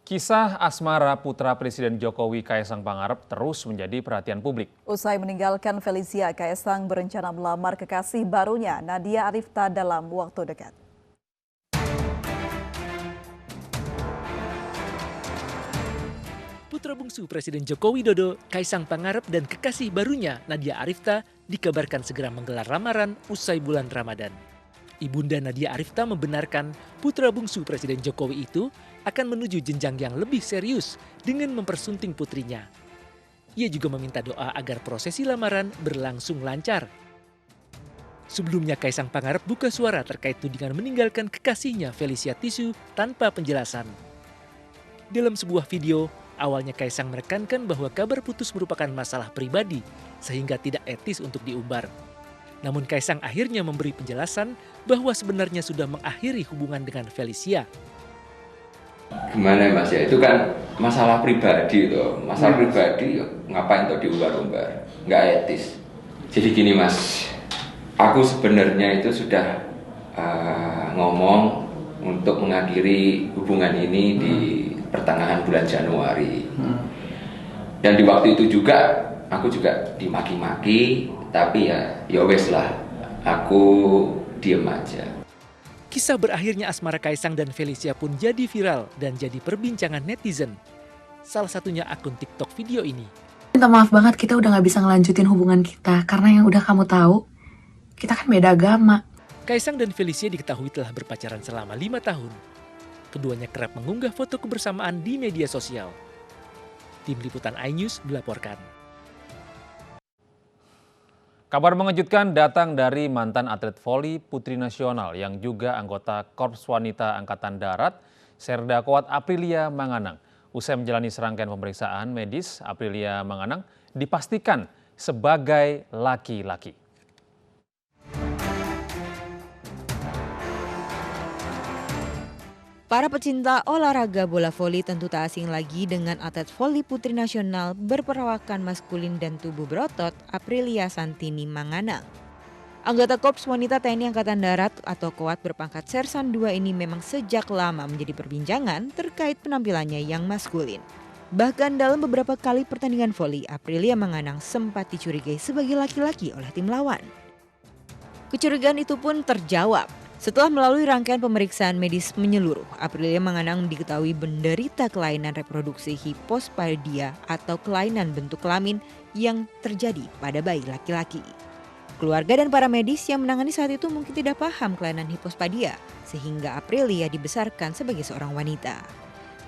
Kisah asmara putra Presiden Jokowi Kaisang Pangarep terus menjadi perhatian publik. Usai meninggalkan Felicia, Kaisang berencana melamar kekasih barunya Nadia Arifta dalam waktu dekat. Putra bungsu Presiden Joko Widodo, Kaisang Pangarep dan kekasih barunya Nadia Arifta dikabarkan segera menggelar lamaran usai bulan Ramadan. Ibunda Nadia Arifta membenarkan putra bungsu Presiden Jokowi itu akan menuju jenjang yang lebih serius dengan mempersunting putrinya. Ia juga meminta doa agar prosesi lamaran berlangsung lancar. Sebelumnya Kaisang Pangarep buka suara terkait tudingan meninggalkan kekasihnya Felicia Tisu tanpa penjelasan. Dalam sebuah video, awalnya Kaisang menekankan bahwa kabar putus merupakan masalah pribadi sehingga tidak etis untuk diumbar. Namun Kaisang akhirnya memberi penjelasan bahwa sebenarnya sudah mengakhiri hubungan dengan Felicia. Gimana Mas ya, itu kan masalah pribadi tuh. Masalah pribadi ngapain tuh diumbar-umbar, nggak etis. Jadi gini Mas, aku sebenarnya itu sudah ngomong untuk mengakhiri hubungan ini di pertengahan bulan Januari. Dan di waktu itu juga aku juga dimaki-maki, tapi ya wes lah, aku diem aja. Kisah berakhirnya asmara Kaisang dan Felicia pun jadi viral dan jadi perbincangan netizen. Salah satunya akun TikTok video ini. Minta maaf banget, kita udah gak bisa ngelanjutin hubungan kita karena yang udah kamu tahu, kita kan beda agama. Kaisang dan Felicia diketahui telah berpacaran selama 5 tahun. Keduanya kerap mengunggah foto kebersamaan di media sosial. Tim Liputan iNews melaporkan. Kabar mengejutkan datang dari mantan atlet voli putri nasional yang juga anggota Korps Wanita Angkatan Darat, Serda Kuat Aprilia Manganang. Usai menjalani serangkaian pemeriksaan medis, Aprilia Manganang dipastikan sebagai laki-laki. Para pecinta olahraga bola voli tentu tak asing lagi dengan atlet voli putri nasional berperawakan maskulin dan tubuh berotot, Aprilia Santini Manganang. Anggota Korps Wanita TNI Angkatan Darat atau KOWAT berpangkat Sersan 2 ini memang sejak lama menjadi perbincangan terkait penampilannya yang maskulin. Bahkan dalam beberapa kali pertandingan voli, Aprilia Manganang sempat dicurigai sebagai laki-laki oleh tim lawan. Kecurigaan itu pun terjawab. Setelah melalui rangkaian pemeriksaan medis menyeluruh, Aprilia Manganang diketahui menderita kelainan reproduksi hipospadia atau kelainan bentuk kelamin yang terjadi pada bayi laki-laki. Keluarga dan para medis yang menangani saat itu mungkin tidak paham kelainan hipospadia, sehingga Aprilia dibesarkan sebagai seorang wanita.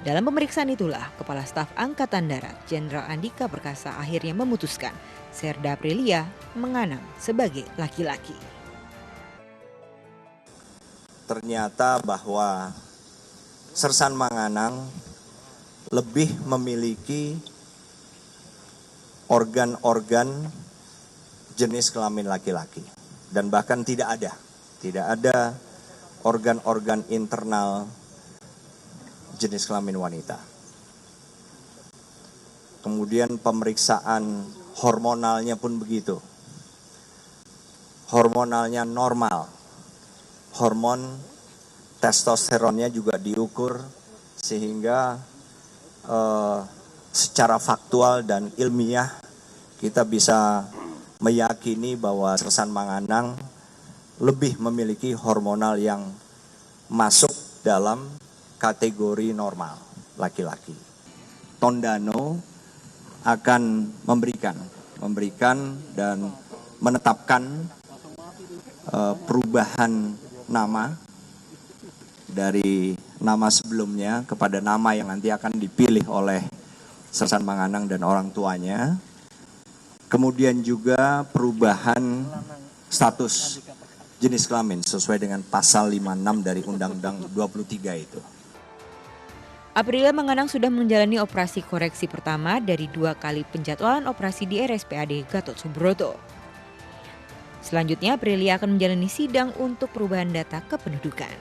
Dalam pemeriksaan itulah, Kepala Staf Angkatan Darat Jenderal Andika Perkasa akhirnya memutuskan Serda Aprilia Manganang sebagai laki-laki. Ternyata bahwa Sersan Manganang lebih memiliki organ-organ jenis kelamin laki-laki. Dan bahkan tidak ada organ-organ internal jenis kelamin wanita. Kemudian pemeriksaan hormonalnya pun begitu. Hormonalnya normal. Hormon testosteronnya juga diukur sehingga secara faktual dan ilmiah kita bisa meyakini bahwa Sersan Manganang lebih memiliki hormonal yang masuk dalam kategori normal laki-laki. Tondano akan memberikan dan menetapkan perubahan nama dari nama sebelumnya kepada nama yang nanti akan dipilih oleh Sersan Manganang dan orang tuanya. Kemudian juga perubahan status jenis kelamin sesuai dengan pasal 56 dari Undang-Undang 23 itu. Aprilia Manganang sudah menjalani operasi koreksi pertama dari 2 kali penjadwalan operasi di RSPAD Gatot Subroto. Selanjutnya, Aprilia akan menjalani sidang untuk perubahan data kependudukan.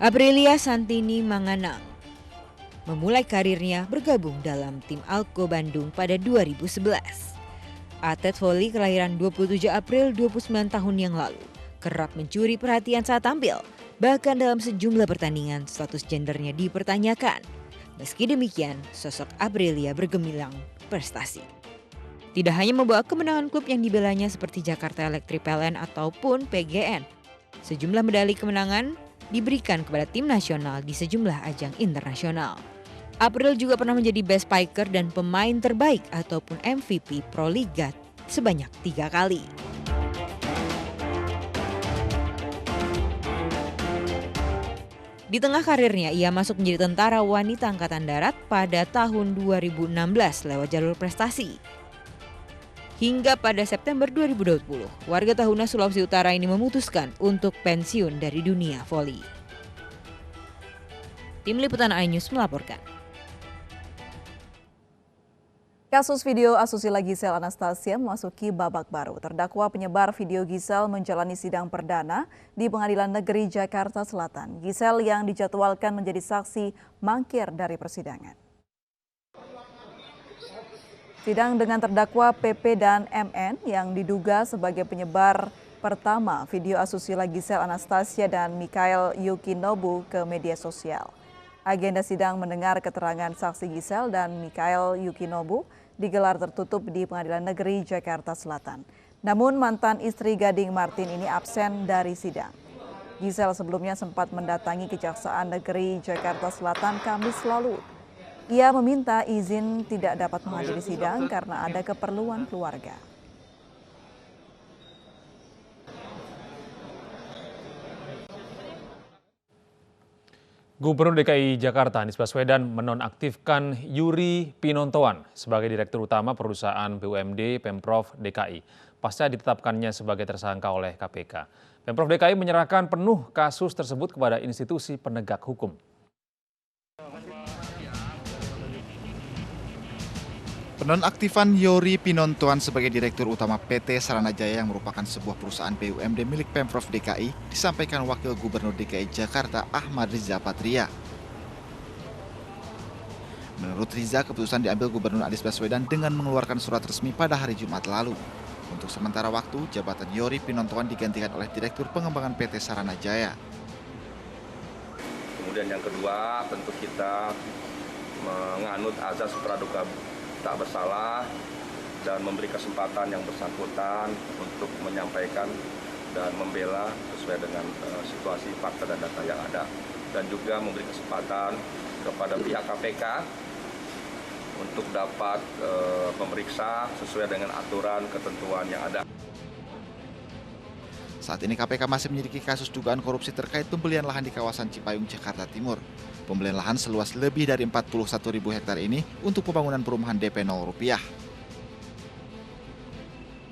Aprilia Santini Manganang memulai karirnya bergabung dalam tim Alko Bandung pada 2011. Atlet voli kelahiran 27 April 29 tahun yang lalu kerap mencuri perhatian saat tampil. Bahkan dalam sejumlah pertandingan status gendernya dipertanyakan. Meski demikian, sosok Aprilia bergemilang prestasi. Tidak hanya membawa kemenangan klub yang dibelanya seperti Jakarta Electric PLN ataupun PGN. Sejumlah medali kemenangan diberikan kepada tim nasional di sejumlah ajang internasional. April juga pernah menjadi best spiker dan pemain terbaik ataupun MVP Proliga sebanyak 3 kali. Di tengah karirnya, ia masuk menjadi tentara wanita Angkatan Darat pada tahun 2016 lewat jalur prestasi. Hingga pada September 2020, warga Tahuna Sulawesi Utara ini memutuskan untuk pensiun dari dunia voli. Tim Liputan iNews melaporkan. Kasus video asusila Gisel Anastasia memasuki babak baru. Terdakwa penyebar video Gisel menjalani sidang perdana di Pengadilan Negeri Jakarta Selatan. Gisel yang dijadwalkan menjadi saksi mangkir dari persidangan. Sidang dengan terdakwa PP dan MN yang diduga sebagai penyebar pertama video asusila Gisel Anastasia dan Mikhail Yukinobu ke media sosial. Agenda sidang mendengar keterangan saksi Gisel dan Mikhail Yukinobu digelar tertutup di Pengadilan Negeri Jakarta Selatan. Namun mantan istri Gading Martin ini absen dari sidang. Gisel sebelumnya sempat mendatangi Kejaksaan Negeri Jakarta Selatan Kamis lalu. Ia meminta izin tidak dapat menghadiri sidang karena ada keperluan keluarga. Gubernur DKI Jakarta Anies Baswedan menonaktifkan Yuri Pinontoan sebagai Direktur Utama perusahaan BUMD Pemprov DKI pasca ditetapkannya sebagai tersangka oleh KPK. Pemprov DKI menyerahkan penuh kasus tersebut kepada institusi penegak hukum. Penonaktifan Yuri Pinontoan sebagai Direktur Utama PT Saranajaya yang merupakan sebuah perusahaan BUMD milik Pemprov DKI disampaikan Wakil Gubernur DKI Jakarta Ahmad Riza Patria. Menurut Riza, keputusan diambil Gubernur Anies Baswedan dengan mengeluarkan surat resmi pada hari Jumat lalu. Untuk sementara waktu, jabatan Yuri Pinontoan digantikan oleh Direktur Pengembangan PT Saranajaya. Kemudian yang kedua, tentu kita menganut azas praduga tak bersalah dan memberi kesempatan yang bersangkutan untuk menyampaikan dan membela sesuai dengan situasi fakta dan data yang ada, dan juga memberi kesempatan kepada pihak KPK untuk dapat memeriksa sesuai dengan aturan ketentuan yang ada. Saat ini KPK masih menyelidiki kasus dugaan korupsi terkait pembelian lahan di kawasan Cipayung, Jakarta Timur. Pembelian lahan seluas lebih dari 41.000 hektar ini untuk pembangunan perumahan DP 0 rupiah.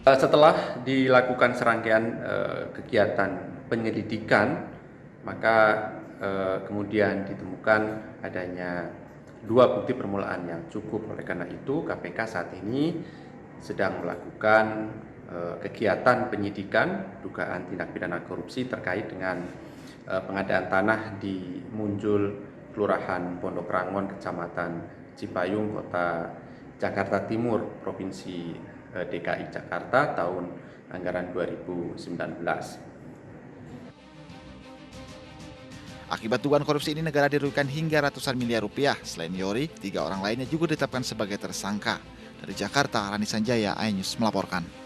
Setelah dilakukan serangkaian kegiatan penyelidikan, maka kemudian ditemukan adanya 2 bukti permulaan yang cukup. Oleh karena itu, KPK saat ini sedang melakukan kegiatan penyidikan dugaan tindak pidana korupsi terkait dengan pengadaan tanah di Munjul, Kelurahan Pondok Rangon, Kecamatan Cipayung, Kota Jakarta Timur, Provinsi DKI Jakarta tahun anggaran 2019. Akibat dugaan korupsi ini, negara dirugikan hingga ratusan miliar rupiah. Selain Yori, 3 orang lainnya juga ditetapkan sebagai tersangka. Dari Jakarta, Rani Sanjaya, iNews melaporkan.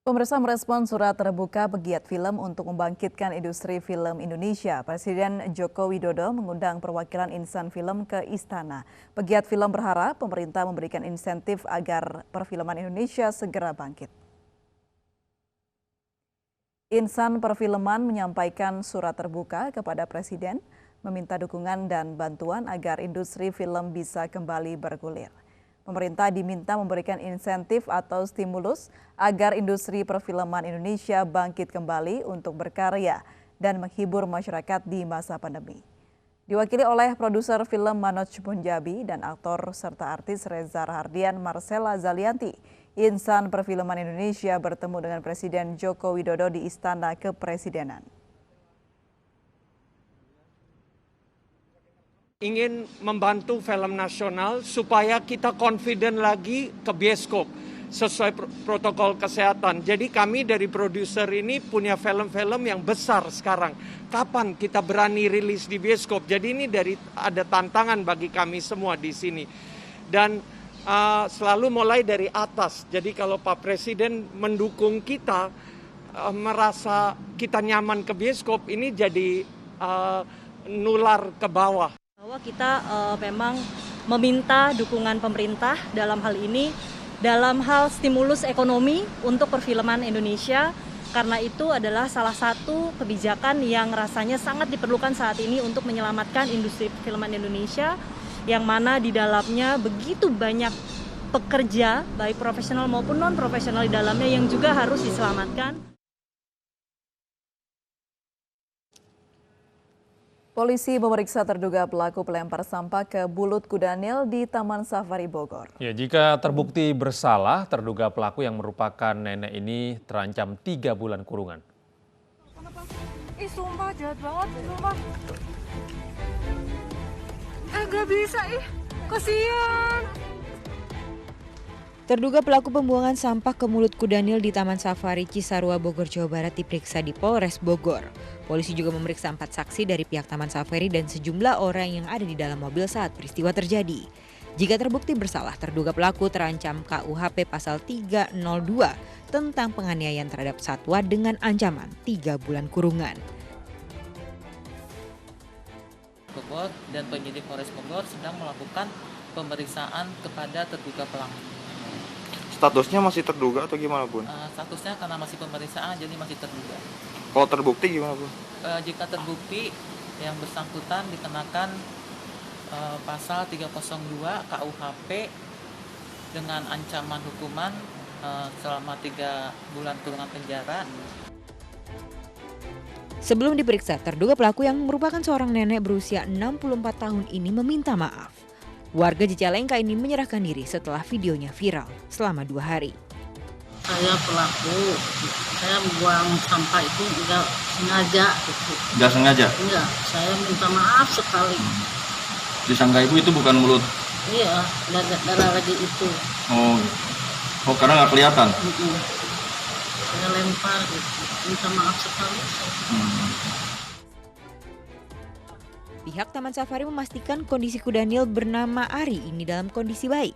Pemirsa merespon surat terbuka pegiat film untuk membangkitkan industri film Indonesia. Presiden Joko Widodo mengundang perwakilan insan film ke istana. Pegiat film berharap pemerintah memberikan insentif agar perfilman Indonesia segera bangkit. Insan perfilman menyampaikan surat terbuka kepada Presiden, meminta dukungan dan bantuan agar industri film bisa kembali bergulir. Pemerintah diminta memberikan insentif atau stimulus agar industri perfilman Indonesia bangkit kembali untuk berkarya dan menghibur masyarakat di masa pandemi. Diwakili oleh produser film Manoj Punjabi dan aktor serta artis Reza Rahardian Marcella Zalianti, insan perfilman Indonesia bertemu dengan Presiden Joko Widodo di Istana Kepresidenan. Ingin membantu film nasional supaya kita confident lagi ke bioskop sesuai protokol kesehatan. Jadi kami dari produser ini punya film-film yang besar sekarang. Kapan kita berani rilis di bioskop? Jadi ini ada tantangan bagi kami semua di sini. Dan selalu mulai dari atas. Jadi kalau Pak Presiden mendukung kita, merasa kita nyaman ke bioskop, ini jadi nular ke bawah. Bahwa kita memang meminta dukungan pemerintah dalam hal ini, dalam hal stimulus ekonomi untuk perfilman Indonesia, karena itu adalah salah satu kebijakan yang rasanya sangat diperlukan saat ini untuk menyelamatkan industri perfilman Indonesia, yang mana di dalamnya begitu banyak pekerja, baik profesional maupun non-profesional di dalamnya yang juga harus diselamatkan. Polisi memeriksa terduga pelaku pelempar sampah ke Bulut Kudanil di Taman Safari Bogor. Ya, jika terbukti bersalah, terduga pelaku yang merupakan nenek ini terancam 3 bulan kurungan. Ih, sumpah jahat banget, sumpah. Gak bisa, kasihan. Terduga pelaku pembuangan sampah ke Mulut Kudanil di Taman Safari Cisarua, Bogor, Jawa Barat diperiksa di Polres Bogor. Polisi juga memeriksa 4 saksi dari pihak Taman Safari dan sejumlah orang yang ada di dalam mobil saat peristiwa terjadi. Jika terbukti bersalah, terduga pelaku terancam KUHP pasal 302 tentang penganiayaan terhadap satwa dengan ancaman 3 bulan kurungan. Bogor dan penyidik Polres Bogor sedang melakukan pemeriksaan kepada terduga pelaku. Statusnya masih terduga atau gimana, Bun? Statusnya karena masih pemeriksaan, jadi masih terduga. Kalau terbukti gimana, Bun? Jika terbukti, yang bersangkutan dikenakan pasal 302 KUHP dengan ancaman hukuman selama 3 bulan kurungan penjara. Sebelum diperiksa, terduga pelaku yang merupakan seorang nenek berusia 64 tahun ini meminta maaf. Warga Cicalengka ini menyerahkan diri setelah videonya viral selama 2 hari. Saya pelaku, saya buang sampah itu enggak sengaja. Enggak sengaja? Enggak, saya minta maaf sekali. Disangka ibu itu bukan mulut? Iya, darah lagi itu. Oh karena nggak kelihatan? Saya lempar gitu, minta maaf sekali. Pihak Taman Safari memastikan kondisi Kudanil bernama Ari ini dalam kondisi baik.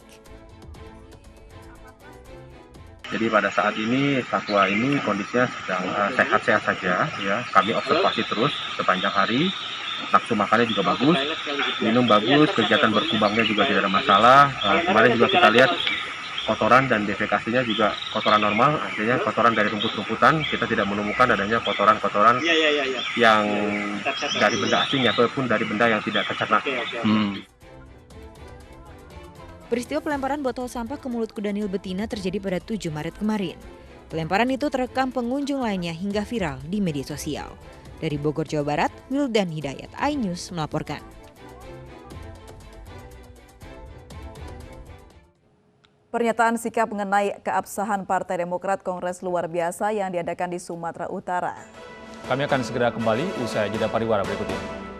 Jadi pada saat ini satwa ini kondisinya sedang sehat-sehat saja, ya. Kami observasi terus sepanjang hari. Nafsu makannya juga bagus, minum bagus, kegiatan berkembangnya juga tidak ada masalah. Kemarin juga kita lihat kotoran dan defekasinya juga kotoran normal, artinya kotoran dari rumput-rumputan. Kita tidak menemukan adanya kotoran-kotoran yang dari benda asing ataupun dari benda yang tidak tercerna. Peristiwa pelemparan botol sampah ke Mulut Kudanil betina terjadi pada 7 Maret kemarin. Pelemparan itu terekam pengunjung lainnya hingga viral di media sosial. Dari Bogor, Jawa Barat, Wildan Hidayat, iNews melaporkan. Pernyataan sikap mengenai keabsahan Partai Demokrat Kongres luar biasa yang diadakan di Sumatera Utara. Kami akan segera kembali usai jeda pariwara berikut ini.